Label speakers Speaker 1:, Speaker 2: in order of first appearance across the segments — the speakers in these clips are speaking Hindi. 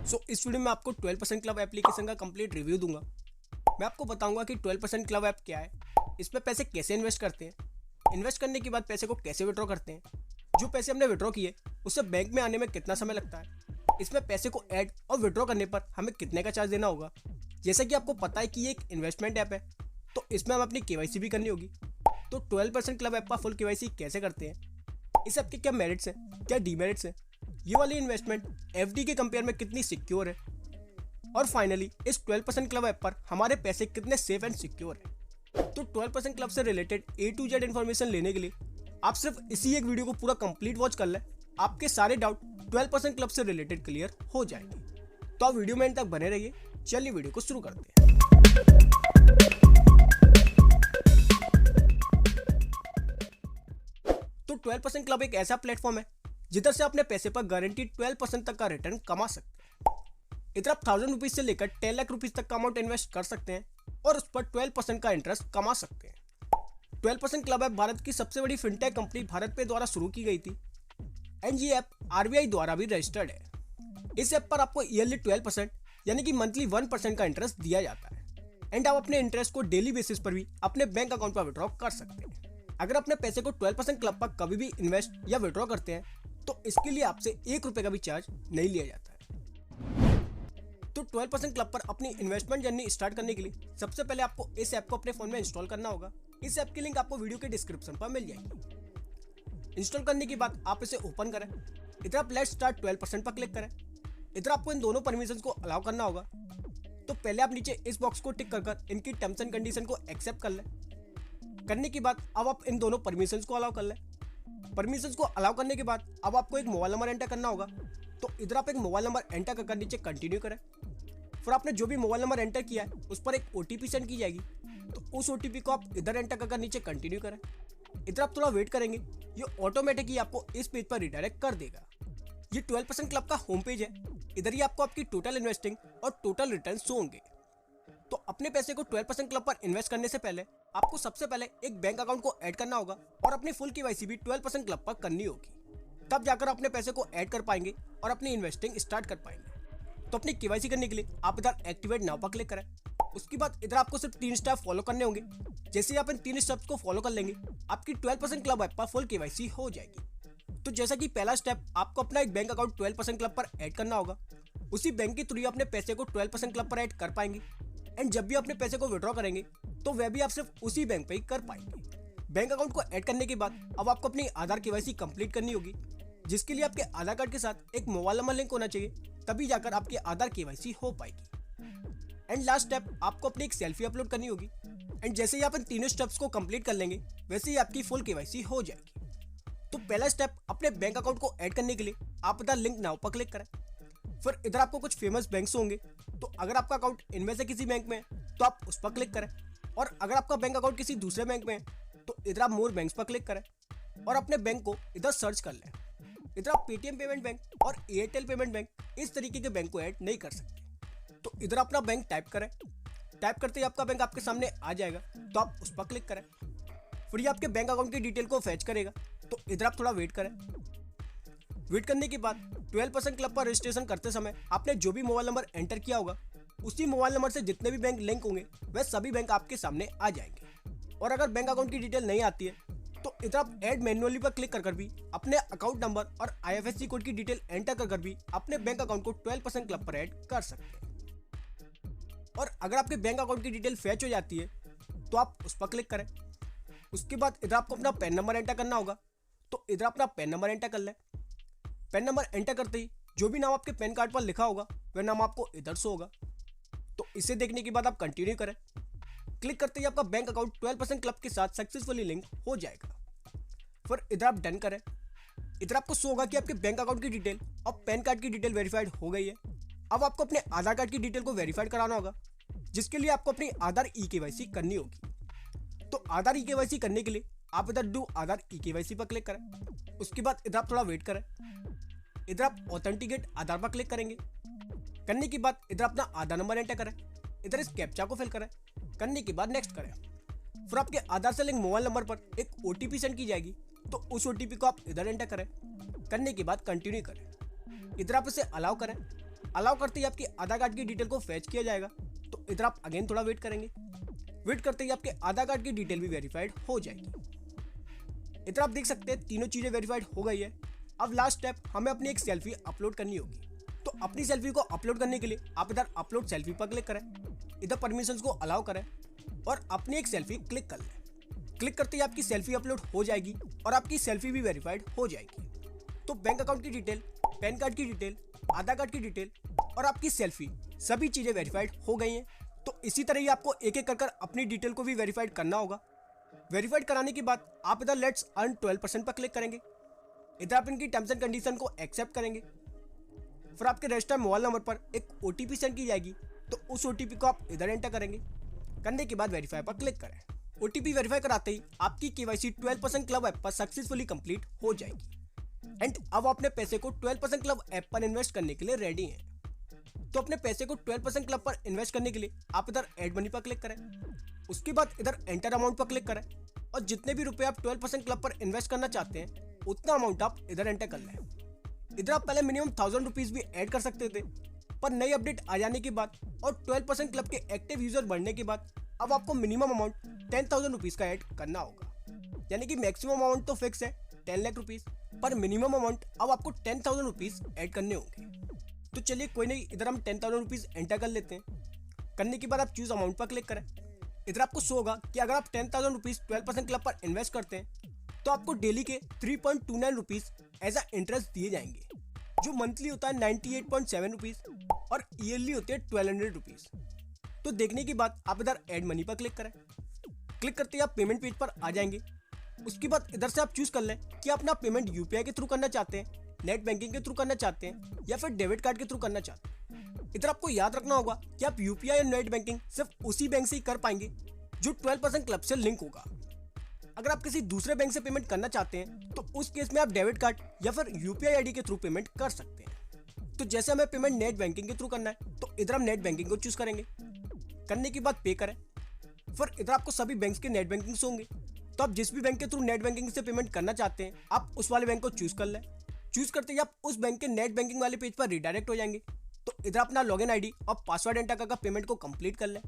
Speaker 1: इस वीडियो में आपको 12% क्लब एप्लीकेशन का कंप्लीट रिव्यू दूंगा। मैं आपको बताऊंगा कि 12% क्लब ऐप क्या है, इसमें पैसे कैसे इन्वेस्ट करते हैं, इन्वेस्ट करने के बाद पैसे को कैसे विड्रॉ करते हैं, जो पैसे हमने विड्रॉ किए उससे बैंक में आने में कितना समय लगता है, इसमें पैसे को ऐड और विड्रॉ करने पर हमें कितने का चार्ज देना होगा। जैसा कि आपको पता है कि ये एक इन्वेस्टमेंट ऐप है, तो इसमें हम अपनी केवाईसी भी करनी होगी। तो 12% क्लब ऐप का फुल केवाईसी कैसे करते हैं, इस ऐप के क्या मेरिट्स हैं, क्या डीमेरिट्स हैं, ये वाली इन्वेस्टमेंट एफडी के कंपेयर में कितनी सिक्योर है, और फाइनली इस 12% क्लब ऐप पर हमारे पैसे कितने सेफ एंड सिक्योर है। तो 12% क्लब से related A to Z information लेने के लिए आप सिर्फ इसी एक वीडियो को पूरा कंप्लीट वॉच कर लें, आपके सारे डाउट 12% क्लब से रिलेटेड क्लियर हो जाएंगे। तो आप वीडियो में एंड तक बने रहिए। चलिए वीडियो को शुरू करते हैं। तो 12% क्लब एक ऐसा प्लेटफॉर्म है जिधर से अपने पैसे पर गारंटीड 12% तक का रिटर्न कमा सकते हैं। इधर आप 1000 रुपीज से लेकर 10 लाख रुपीज तक का अमाउंट इन्वेस्ट कर सकते हैं और उस पर 12% का इंटरेस्ट कमा सकते हैं। 12% क्लब ऐप भारत की सबसे बड़ी फिनटेक कंपनी भारत पे द्वारा शुरू की गई थी एंड ये ऐप RBI द्वारा भी रजिस्टर्ड है। इस ऐप पर आपको ईयरली 12% यानी कि मंथली 1% का इंटरेस्ट दिया जाता है एंड आप अपने इंटरेस्ट को डेली बेसिस पर भी अपने बैंक अकाउंट पर विड्रॉ कर सकते हैं। अगर अपने पैसे को 12% क्लब पर कभी भी इन्वेस्ट या विड्रॉ करते हैं तो इसके लिए आपसे ₹1 का भी चार्ज नहीं लिया जाता है। तो 12% क्लब पर अपनी इन्वेस्टमेंट जर्नी स्टार्ट करने के लिए सबसे पहले आपको इस ऐप को अपने फोन में इंस्टॉल करना होगा। इस ऐप की लिंक आपको वीडियो के डिस्क्रिप्शन पर मिल जाएगी। इंस्टॉल करने के बाद आप इसे ओपन करें। इधर आप लेट्स स्टार्ट 12% पर क्लिक करें। इधर आपको इन दोनों परमिशंस को अलाउ करना होगा। तो पहले आप नीचे इस बॉक्स को टिक कर इनकी टर्म्स एंड कंडीशन को एक्सेप्ट कर लें। करने के बाद अब आप इन दोनों परमिशंस को अलाउ कर लें। परमिशंस को अलाउ करने के बाद अब आपको एक मोबाइल नंबर एंटर करना होगा। तो इधर आप एक मोबाइल नंबर एंटर कर नीचे कंटिन्यू करें। फिर आपने जो भी मोबाइल नंबर एंटर किया है उस पर एक OTP सेंड की जाएगी। तो उस OTP को आप इधर एंटर कर नीचे कंटिन्यू करें। इधर आप थोड़ा वेट करेंगे, ये ऑटोमेटिकली आपको इस पेज पर रिडायरेक्ट कर देगा। ये 12% क्लब का होम पेज है। इधर ही आपको आपकी टोटल इन्वेस्टिंग और टोटल रिटर्न शो होंगे। तो अपने पैसे को 12% क्लब पर इन्वेस्ट करने से पहले आपको सबसे पहले एक बैंक अकाउंट को ऐड करना होगा और अपनी फुल केवाईसी भी 12% क्लब पर करनी होगी। तब जाकर अपने पैसे को ऐड कर पाएंगे और अपनी इन्वेस्टिंग स्टार्ट कर पाएंगे। तो अपनी केवाईसी करने के लिए आप इधर एक्टिवेट नाउ पर क्लिक करें। उसके बाद इधर आपको सिर्फ 3 स्टेप फॉलो करने होंगे। जैसे ही आप इन 3 स्टेप्स को फॉलो कर लेंगे आपकी 12% क्लब ऐप पर फुल केवाईसी हो जाएगी। तो जैसा कि पहला स्टेप, आपको अपना एक बैंक अकाउंट 12% क्लब पर ऐड करना होगा। उसी बैंक के थ्रू अपने पैसे को 12% क्लब पर ऐड कर पाएंगे एंड जब भी अपने पैसे को विड्रॉ करेंगे तो वह भी आप सिर्फ उसी बैंक पे ही कर पाएंगे। बैंक अकाउंट को ऐड करने के बाद अब आपको अपनी आधार केवाईसी कंप्लीट करनी होगी, जिसके लिए आपके आधार कार्ड के साथ एक मोबाइल नंबर लिंक होना चाहिए, तभी जाकर आपकी आधार केवाईसी हो पाएगी। एंड लास्ट स्टेप, आपको अपनी एक सेल्फी अपलोड करनी होगी एंड जैसे ही आप इन तीनों स्टेप्स को कंप्लीट कर लेंगे वैसे ही आपकी फुल केवाईसी हो जाएगी। तो पहला स्टेप, अपने बैंक अकाउंट को ऐड करने के लिए आप इधर लिंक नाउ पर क्लिक करें। फिर इधर आपको कुछ फेमस बैंक्स होंगे, तो अगर आपका अकाउंट इनमें से किसी बैंक में है तो आप उस पर क्लिक करें, और अगर आपका बैंक अकाउंट किसी दूसरे बैंक में है तो इधर आप मोर बैंक्स पर क्लिक करें और अपने बैंक को इधर सर्च कर लें। इधर आप पेटीएम पेमेंट बैंक और एयरटेल पेमेंट बैंक इस तरीके के बैंक को ऐड नहीं कर सकते। तो इधर अपना बैंक टाइप करें। टाइप करते ही आपका बैंक आपके सामने आ जाएगा, तो आप उस पर क्लिक करें। फिर ये आपके बैंक अकाउंट की डिटेल को फैच करेगा। तो इधर आप थोड़ा वेट करें। वेट करने के बाद 12% क्लब पर रजिस्ट्रेशन करते समय आपने जो भी मोबाइल नंबर एंटर किया होगा उसी मोबाइल नंबर से जितने भी बैंक लिंक होंगे वह सभी बैंक आपके सामने आ जाएंगे। और अगर बैंक अकाउंट की डिटेल नहीं आती है तो इधर आप ऐड मैन्युअली पर क्लिक कर भी अपने अकाउंट नंबर और IFSC कोड की डिटेल एंटर कर भी अपने बैंक अकाउंट को 12% क्लब पर ऐड कर सकते हैं। और अगर आपके बैंक अकाउंट की डिटेल फैच हो जाती है तो आप उस पर क्लिक करें। उसके बाद इधर आपको अपना पैन नंबर एंटर करना होगा। तो इधर अपना पैन नंबर एंटर कर लें। पैन नंबर एंटर करते ही जो भी नाम आपके पैन कार्ड पर लिखा होगा वह नाम आपको इधर शो होगा। तो इसे देखने के बाद आप कंटिन्यू करें। क्लिक करते ही आपका बैंक अकाउंट 12% क्लब के साथ सक्सेसफुली लिंक हो जाएगा। फिर इधर आप डन करें। इधर आपको शो होगा कि आपके बैंक अकाउंट की डिटेल और पैन कार्ड की डिटेल वेरीफाइड हो गई है। अब आपको अपने आधार कार्ड की डिटेल को वेरीफाइड कराना होगा, जिसके लिए आपको अपनी आधार EKYC करनी होगी। तो आधार EKYC करने के लिए आप इधर डू आधार EKYC पर क्लिक करें। उसके बाद इधर आप थोड़ा वेट करें। इधर आप ऑथेंटिकेट आधार पर क्लिक करेंगे। करने के बाद इधर अपना आधार नंबर एंटर करें। इधर इस कैप्चा को फिल करें। करने के बाद नेक्स्ट करें। फिर आपके आधार से लिंक मोबाइल नंबर पर एक OTP सेंड की जाएगी, तो उस OTP को आप इधर एंटर करें। करने के बाद कंटिन्यू करें। इधर आप इसे अलाउ करें। अलाउ करते ही आपके आधार कार्ड की डिटेल को फैच किया जाएगा। तो इधर आप अगेन थोड़ा वेट करेंगे। वेट करते ही आपके आधार कार्ड की डिटेल भी वेरीफाइड हो जाएगी। इधर आप देख सकते हैं तीनों चीजें वेरीफाइड हो गई है। अब लास्ट स्टेप, हमें अपनी एक सेल्फी अपलोड करनी होगी। तो अपनी सेल्फी को अपलोड करने के लिए आप इधर अपलोड सेल्फी पर क्लिक करें, इधर परमिशंस को अलाउ करें और अपनी एक सेल्फी क्लिक कर लें। क्लिक करते ही आपकी सेल्फी अपलोड हो जाएगी और आपकी सेल्फी भी वेरीफाइड हो जाएगी। तो बैंक अकाउंट की डिटेल, पैन कार्ड की डिटेल, आधार कार्ड की डिटेल और आपकी सेल्फी सभी चीजें वेरीफाइड हो गई हैं। तो इसी तरह ही आपको एक एक कर अपनी डिटेल को भी वेरीफाइड करना होगा। वेरीफाइड कराने के बाद आप इधर लेट्स अर्न 12% पर क्लिक करेंगे। इधर आप इनकी टर्म्स एंड कंडीशन को एक्सेप्ट करेंगे। फिर आपके रजिस्टर्ड मोबाइल नंबर पर एक OTP सेंड की जाएगी। तो उस OTP को आप इधर एंटर करेंगे। करने के बाद वेरीफाई पर क्लिक करें। OTP वेरीफाई कराते ही आपकी KYC 12% क्लब ऐप पर सक्सेसफुली कंप्लीट हो जाएगी। एंड अब अपने पैसे को 12% क्लब ऐप पर इन्वेस्ट करने के लिए रेडी हैं। तो अपने पैसे को 12% क्लब पर इन्वेस्ट करने के लिए आप इधर ऐड मनी पर क्लिक करें। उसके बाद इधर एंटर अमाउंट पर क्लिक करें और जितने भी रुपए आप 12% क्लब पर इन्वेस्ट करना चाहते हैं उतना अमाउंट आप इधर एंटर कर लें। इधर आप पहले मिनिमम 1000 रुपीज भी ऐड कर सकते थे, पर नई अपडेट आ जाने के बाद और 12% क्लब के एक्टिव यूजर बढ़ने के बाद अब आपको मिनिमम अमाउंट 10,000 रुपीज का ऐड करना होगा। यानी कि मैक्सिमम अमाउंट तो फिक्स है 10 लाख रुपीज, पर मिनिमम अमाउंट अब आपको 10,000 रुपीज ऐड करने होंगे। तो चलिए कोई नहीं, इधर हम 10,000 रुपीज एंटर कर लेते हैं। करने के बाद आप चूज अमाउंट पर क्लिक करें। इधर आपको शो होगा कि अगर आप 10,000 रुपीज 12% क्लब पर इन्वेस्ट करते हैं तो आपको डेली के 3.29 रुपीज एज अ इंटरेस्ट दिए जाएंगे, जो मंथली होता है 98.7 रुपीज और ईयरली होते हैं 1200 रुपीज। तो देखने के बाद आप इधर ऐड मनी पर क्लिक करें। क्लिक करते ही आप पेमेंट पेज पर आ जाएंगे। उसके बाद इधर से आप चूज कर लें कि अपना पेमेंट UPI के थ्रू करना चाहते हैं, नेट बैंकिंग के थ्रू करना चाहते हैं या फिर डेबिट कार्ड के थ्रू करना चाहते हैं। इधर आपको याद रखना होगा कि आप UPI और नेट बैंकिंग सिर्फ उसी बैंक से ही कर पाएंगे जो 12% क्लब से लिंक होगा। अगर आप किसी दूसरे बैंक से पेमेंट करना चाहते हैं तो उस केस में आप डेबिट कार्ड या फिर UPI ID के थ्रू पेमेंट कर सकते हैं। तो जैसे हमें पेमेंट नेट बैंकिंग के थ्रू करना है तो इधर हम नेट बैंकिंग को चूज करेंगे। करने के बाद पे करें। फिर इधर आपको सभी बैंक के नेट बैंकिंग होंगे, तो आप जिस भी बैंक के थ्रू नेट बैंकिंग से पेमेंट करना चाहते हैं आप उस वाले बैंक को चूज कर लें। चूज करते ही आप उस बैंक के नेट बैंकिंग वाले पेज पर रिडायरेक्ट हो जाएंगे। तो इधर अपना लॉगिन ID और पासवर्ड एंटर करके पेमेंट को कंप्लीट कर लें।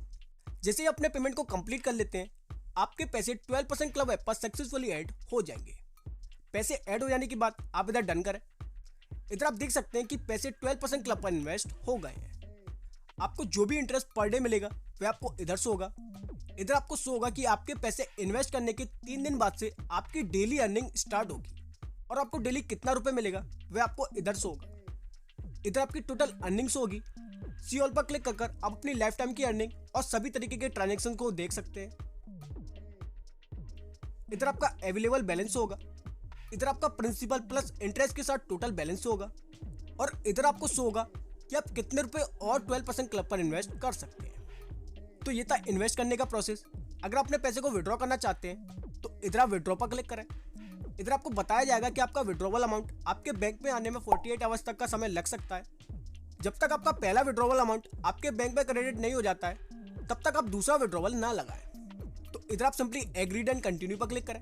Speaker 1: जैसे ही अपने पेमेंट को कंप्लीट कर लेते हैं आपके पैसे 12% क्लब ऐप पर सक्सेसफुली ऐड हो जाएंगे। पैसे ऐड हो जाने के बाद आप इधर डन करें। इधर आप देख सकते हैं कि पैसे 12% क्लब पर इन्वेस्ट हो गए हैं। आपको जो भी इंटरेस्ट पर डे मिलेगा वह आपको इधर से होगा। इधर आपको शो होगा कि आपके पैसे इन्वेस्ट करने के 3 दिन बाद से आपकी डेली अर्निंग स्टार्ट होगी और आपको डेली कितना रुपए मिलेगा वह आपको इधर से होगा। इधर आपकी टोटल अर्निंग्स होगी। सी ऑल पर क्लिक कर आप अपनी लाइफ टाइम की अर्निंग और सभी तरीके के ट्रांजैक्शन को देख सकते हैं। इधर आपका अवेलेबल बैलेंस होगा। इधर आपका प्रिंसिपल प्लस इंटरेस्ट के साथ टोटल बैलेंस होगा और इधर आपको शो होगा कि आप कितने रुपए और 12% क्लब पर इन्वेस्ट कर सकते हैं। तो ये था इन्वेस्ट करने का प्रोसेस। अगर अपने पैसे को विड्रॉ करना चाहते हैं तो इधर आप विड्रॉ पर क्लिक करें। इधर आपको बताया जाएगा कि आपका विड्रॉवल अमाउंट आपके बैंक में आने में 48 आवर्स तक का समय लग सकता है। जब तक आपका पहला विड्रॉवल अमाउंट आपके बैंक में क्रेडिट नहीं हो जाता है तब तक आप दूसरा विड्रॉवल ना लगाएं। तो इधर आप सिंपली एग्रीड एंड कंटिन्यू पर क्लिक करें।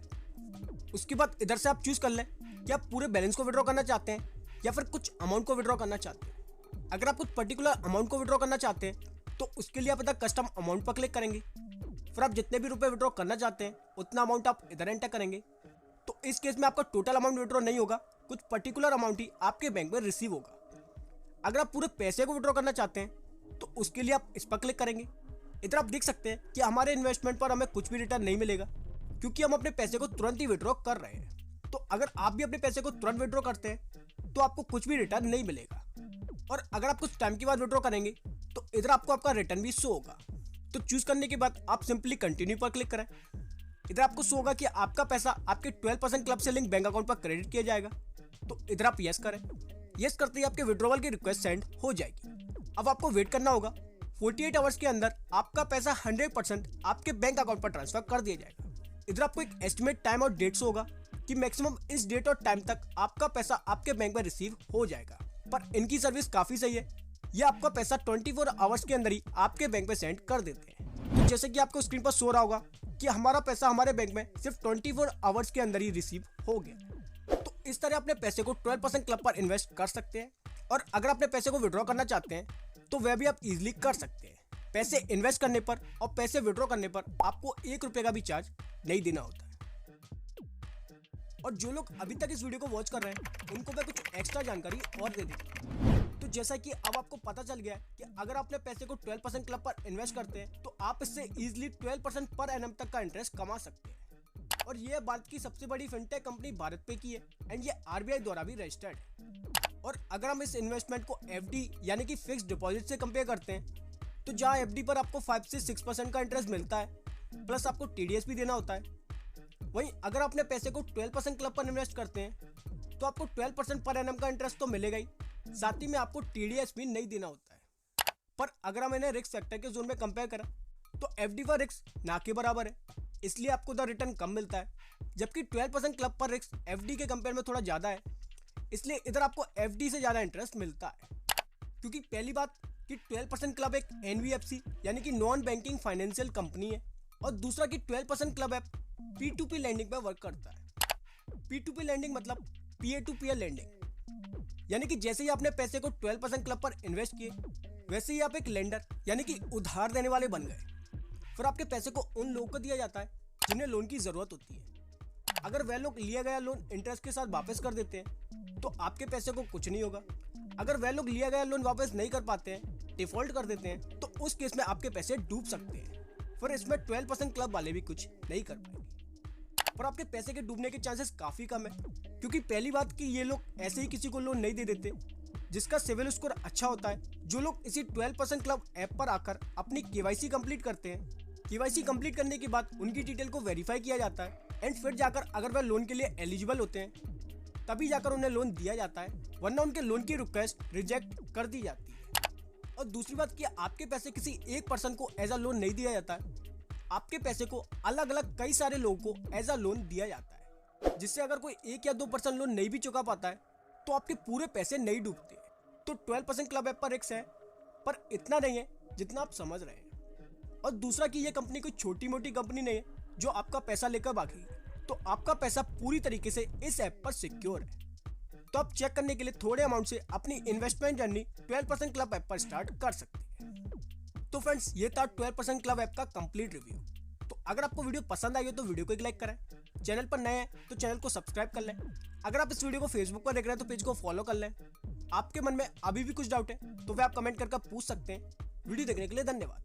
Speaker 1: उसके बाद इधर से आप चूज कर लें कि आप पूरे बैलेंस को विड्रॉ करना चाहते हैं या फिर कुछ अमाउंट को विड्रॉ करना चाहते हैं। अगर आप कुछ पर्टिकुलर अमाउंट को विड्रॉ करना चाहते हैं तो उसके लिए आप इधर कस्टम अमाउंट पर क्लिक करेंगे। फिर आप जितने भी रुपए विड्रॉ करना चाहते हैं उतना अमाउंट आप इधर एंटर करेंगे। तो इस केस में आपका टोटल अमाउंट विड्रॉ नहीं होगा, कुछ पर्टिकुलर अमाउंट ही आपके बैंक में रिसीव होगा। अगर आप पूरे पैसे को विड्रॉ करना चाहते हैं तो उसके लिए आप इस पर क्लिक करेंगे। इधर आप देख सकते हैं कि हमारे इन्वेस्टमेंट पर हमें कुछ भी रिटर्न नहीं मिलेगा क्योंकि हम अपने पैसे को तुरंत ही विड्रॉ कर रहे हैं। तो अगर आप भी अपने पैसे को तुरंत विड्रॉ करते हैं तो आपको कुछ भी रिटर्न नहीं मिलेगा और अगर आप कुछ टाइम के बाद विड्रॉ करेंगे तो इधर आपको आपका रिटर्न भी शो होगा। तो चूज करने के बाद आप सिंपली कंटिन्यू पर क्लिक करें। इधर आपको शो होगा कि आपका पैसा आपके 12% क्लब से लिंक बैंक अकाउंट पर क्रेडिट किया जाएगा। तो इधर आप यस करें। यस करते ही आपके विड्रॉवल की रिक्वेस्ट सेंड हो जाएगी। अब आपको वेट करना होगा। 48 आवर्स के अंदर आपका पैसा 100% आपके बैंक अकाउंट पर ट्रांसफर कर दिया जाएगा। इधर आपको एक एस्टिमेट टाइम और डेट्स होगा कि मैक्सिमम इस डेट और टाइम तक आपका पैसा आपके बैंक में रिसीव हो जाएगा। पर इनकी सर्विस काफी सही है, ये आपका पैसा 24 आवर्स के अंदर ही आपके बैंक में सेंड कर देते हैं। तो जैसे कि आपको स्क्रीन पर शो रहा होगा कि हमारा पैसा हमारे बैंक में सिर्फ 24 आवर्स के अंदर ही रिसीव हो गया। तो इस तरह अपने पैसे को 12% क्लब पर इन्वेस्ट कर सकते हैं। और अगर अपने पैसे को विड्रॉ करना चाहते हैं तो वह भी आप इजीली कर सकते हैं। पैसे इन्वेस्ट करने पर और पैसे विड्रॉ करने पर आपको 1 रुपये का भी चार्ज नहीं देना होता है। और जो लोग अभी तक इस वीडियो को वॉच कर रहे हैं उनको मैं कुछ एक्स्ट्रा जानकारी और दे देता। तो जैसा कि अब आपको पता चल गया कि अगर अपने पैसे को 12% क्लब पर इन्वेस्ट करते हैं तो आप इससे इजीली 12% पर एनम तक का इंटरेस्ट कमा सकते हैं। और ये भारत की सबसे बड़ी फिनटेक कंपनी भारत पे की है एंड ये RBI द्वारा भी रजिस्टर्ड है। और अगर हम इस इन्वेस्टमेंट को FD यानी कि फिक्स्ड डिपॉजिट से कंपेयर करते हैं तो जहाँ FD पर आपको 5 से 6% का इंटरेस्ट मिलता है प्लस आपको TDS भी देना होता है, वहीं अगर अपने पैसे को 12% क्लब पर इन्वेस्ट करते हैं तो आपको 12% पर एनम का इंटरेस्ट तो मिलेगा ही, साथ ही में आपको TDS भी नहीं देना होता है। पर अगर हम इन्हें रिस्क फैक्टर के जोन में कंपेयर करें तो FD पर रिस्क ना के बराबर है, इसलिए आपको द रिटर्न कम मिलता है, जबकि 12% क्लब पर रिस्क FD के कंपेयर में थोड़ा ज़्यादा है, इसलिए इधर आपको FD से ज़्यादा इंटरेस्ट मिलता है। क्योंकि पहली बात कि 12% क्लब एक NBFC यानी कि नॉन बैंकिंग फाइनेंशियल कंपनी है, और दूसरा कि 12% क्लब ऐप P2P लैंडिंग पर वर्क करता है। P2P लैंडिंग मतलब पीयर टू पीयर लैंडिंग, यानी कि जैसे ही आपने पैसे को 12% क्लब पर इन्वेस्ट किए वैसे ही आप एक लेंडर यानी कि उधार देने वाले बन गए। फिर आपके पैसे को उन लोगों को दिया जाता है जिन्हें लोन की जरूरत होती है। अगर वह लोग लिया गया लोन इंटरेस्ट के साथ वापस कर देते हैं तो आपके पैसे को कुछ नहीं होगा। अगर वह लोग लिया गया लोन वापस नहीं कर पाते हैं, डिफॉल्ट कर देते हैं, तो उस केस में आपके पैसे डूब सकते हैं। फिर इसमें 12% क्लब वाले भी कुछ नहीं कर पाएंगे। पर आपके पैसे के डूबने के चांसेस काफी कम है, क्योंकि पहली बात कि ये लोग ऐसे ही किसी को लोन नहीं दे देते जिसका सिविल स्कोर अच्छा होता है। जो लोग इसी 12% क्लब ऐप पर आकर अपनी KYC कंप्लीट करते हैं, KYC कंप्लीट करने के बाद उनकी डिटेल को वेरीफाई किया जाता है एंड फिर जाकर अगर वह लोन के लिए एलिजिबल होते हैं तभी जाकर उन्हें लोन दिया जाता है, वरना उनके लोन की रिक्वेस्ट रिजेक्ट कर दी जाती है। और दूसरी बात कि आपके पैसे किसी एक पर्सन को एज अ लोन नहीं दिया जाता है, आपके पैसे को अलग अलग कई सारे लोगों को एज अ लोन दिया जाता है, जिससे अगर कोई 1 या 2% लोन नहीं भी चुका पाता है तो आपके पूरे पैसे नहीं डूबते। तो 12% क्लब ऐप पर रिस्क है, पर इतना नहीं है जितना आप समझ रहे हैं। और दूसरा कि ये कंपनी कोई छोटी मोटी कंपनी नहीं है जो आपका पैसा लेकर भागेगी, तो आपका पैसा पूरी तरीके से इस ऐप पर सिक्योर है। तो आप चेक करने के लिए थोड़े अमाउंट से अपनी इन्वेस्टमेंट जर्नी 12% क्लब ऐप पर स्टार्ट कर सकते हैं। तो फ्रेंड्स, ये था 12% क्लब ऐप का कंप्लीट रिव्यू। तो अगर आपको वीडियो पसंद आई हो तो वीडियो को एक लाइक करें, चैनल पर नए हैं तो चैनल को सब्सक्राइब कर लें। अगर आप इस वीडियो को फेसबुक पर देख रहे हैं तो पेज को फॉलो कर लें। आपके मन में अभी भी कुछ डाउट है तो वह आप कमेंट करके पूछ सकते हैं। वीडियो देखने के लिए धन्यवाद।